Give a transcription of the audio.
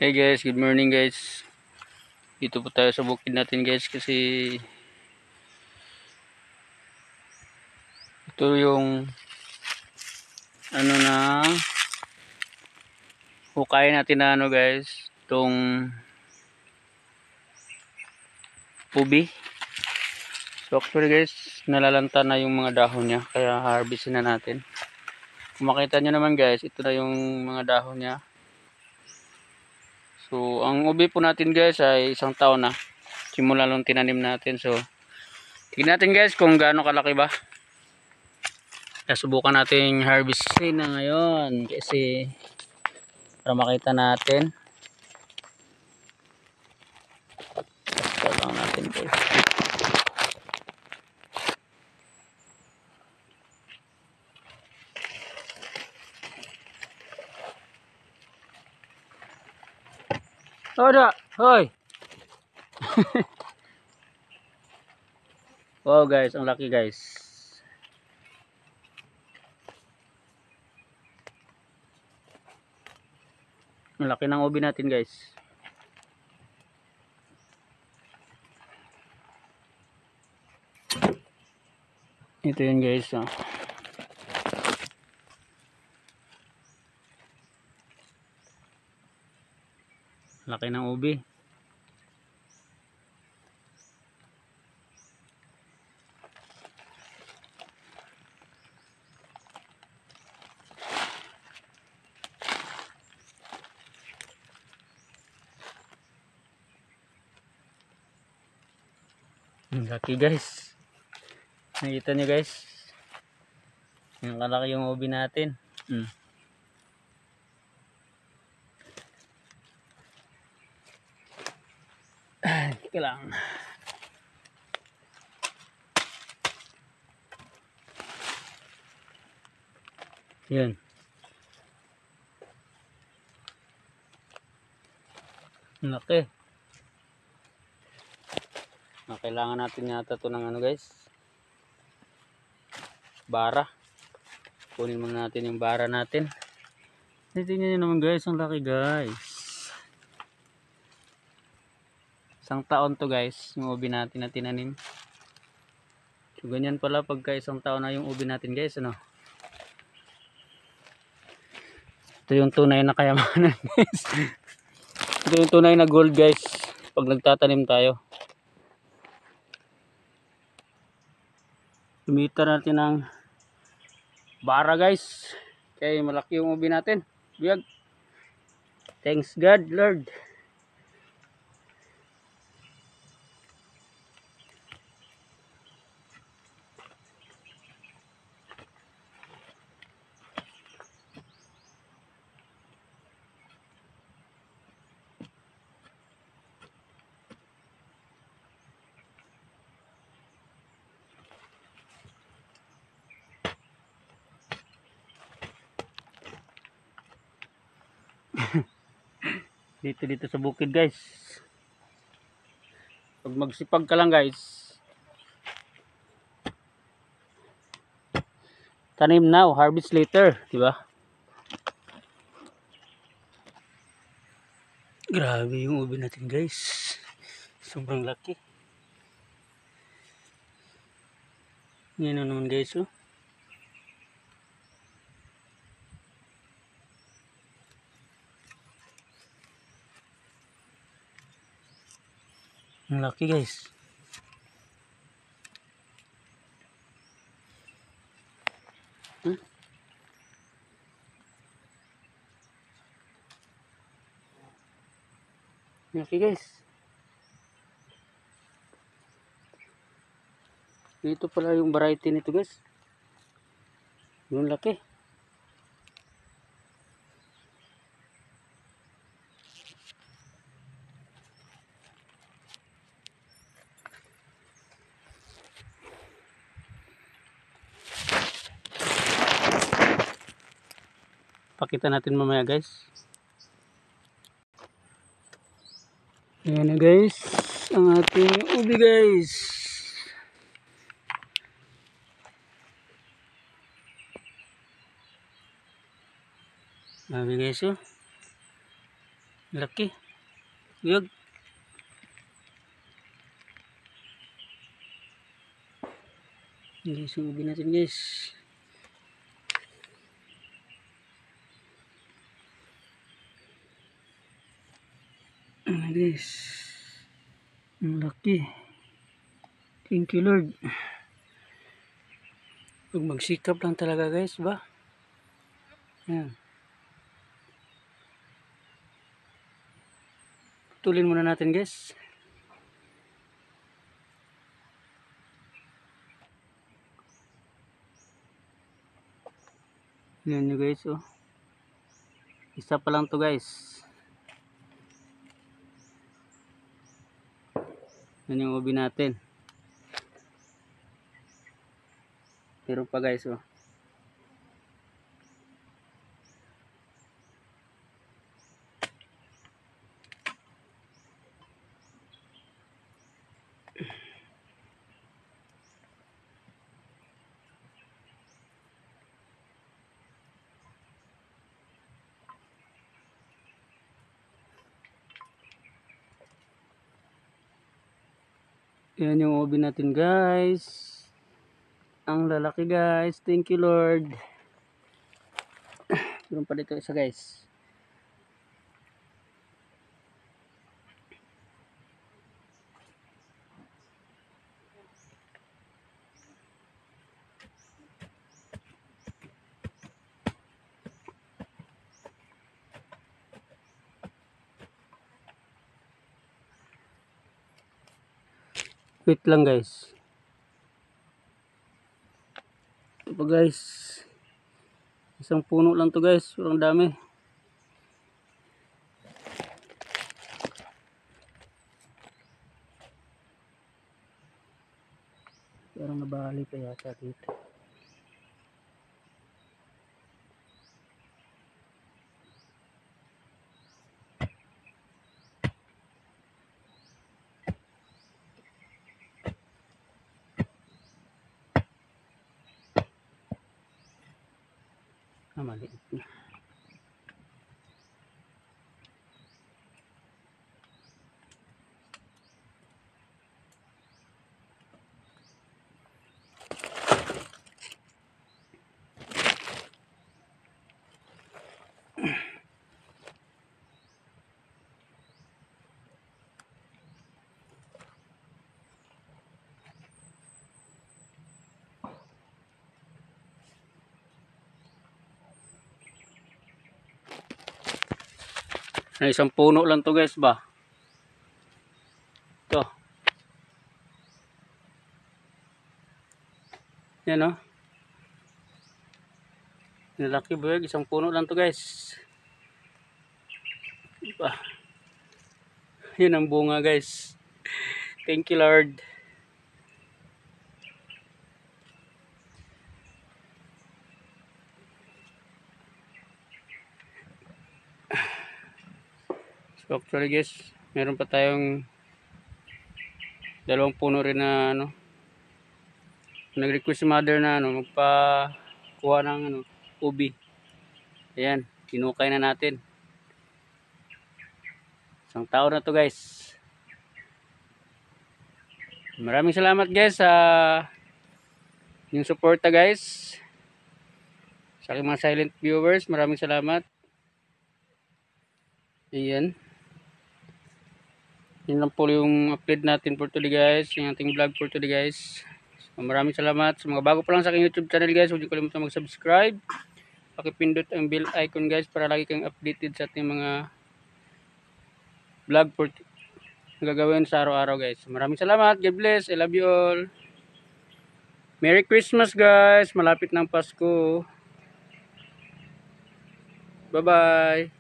Hey guys, good morning guys. Dito po tayo sa bukid natin guys kasi ito yung na hukayin natin na guys, itong ubi. So actually guys, nalalanta na yung mga dahon niya kaya harvestin na natin. Kung makita nyo naman guys, ito na yung mga dahon niya. So ang ubi po natin guys ay 1 taon na. Simula nung tinanim natin. So tignan natin guys kung gaano kalaki ba. Subukan nating harvestin na ngayon kasi para makita natin. Ito lang natin guys. Oda, hoy. Wow guys, ang laki guys. Ang laki ng ubi natin guys. Ito yun guys. Oh. Laki ng ubi. Ang laki guys. Nakita nyo guys. Ang kalaki yung ubi natin. Teka lang. Yan. Ang laki. Kailangan natin yata ito ng guys. Bara. Kunin muna natin yung bara natin. Tingnan nyo naman guys. Ang laki guys. 1 taon to guys. Yung ubi natin na tinanim. So ganyan pala pagka 1 taon na yung ubi natin guys. Ano? Ito yung tunay na kayamanan guys. Ito yung tunay na gold guys. Pag nagtatanim tayo. Kumita natin ng bara guys. Kaya malaki yung ubi natin. Biyag. Thanks God Lord. dito sa bukid guys. Pag magsipag ka lang guys, tanim now, harvest later, di ba? Grabe yung ubi natin guys. Sobrang laki. Yan naman guys, oh. Ang laki guys. Laki guys. Ito pala yung variety nito guys. Yung laki. Pakita natin mamaya guys. Ayan na guys. Ang ating ubi guys. Grabe guys, oh. Laki. Yug. Hindi sumubin natin guys. Guys. Ang laki. Thank you Lord. Pag magsikap lang talaga guys ba? Yan. Tulin muna natin guys. Yan nyo guys oh. Isa pa lang to guys. Yan yung ubi natin. Pero pa guys oh. Yan yung ubi natin guys. Ang lalaki guys. Thank you Lord. Meron pa dito isa guys. Wait lang guys. Ito pa guys. Isang puno lang to guys. Walang dami. Parang nabali pa yata dito. Maliit na. Isang puno lang to guys ba? Ito. Yan o. Nalaki ba? Isang puno lang to guys. Diba? Yan ang bunga guys. Thank you Lord. So actually guys, meron pa tayong dalawang puno rin na ano. Nag-request si mother na ano, magpa-kuha ng ano, ubi. Ayan, kinukay na natin. Isang taon na to guys. Maraming salamat guys sa yung suporta guys. Sa aking mga silent viewers, maraming salamat. Ayan. Yun lang po yung upload natin for today guys. Yung ating vlog for today guys. So, maraming salamat. Sa mga bago pa lang sa aking YouTube channel guys, huwag niyo kalimutan mag-subscribe. Pakipindot ang bell icon guys para lagi kang updated sa ating mga vlog for gagawin sa araw-araw guys. Maraming salamat. God bless. I love you all. Merry Christmas guys. Malapit ng Pasko. Bye-bye.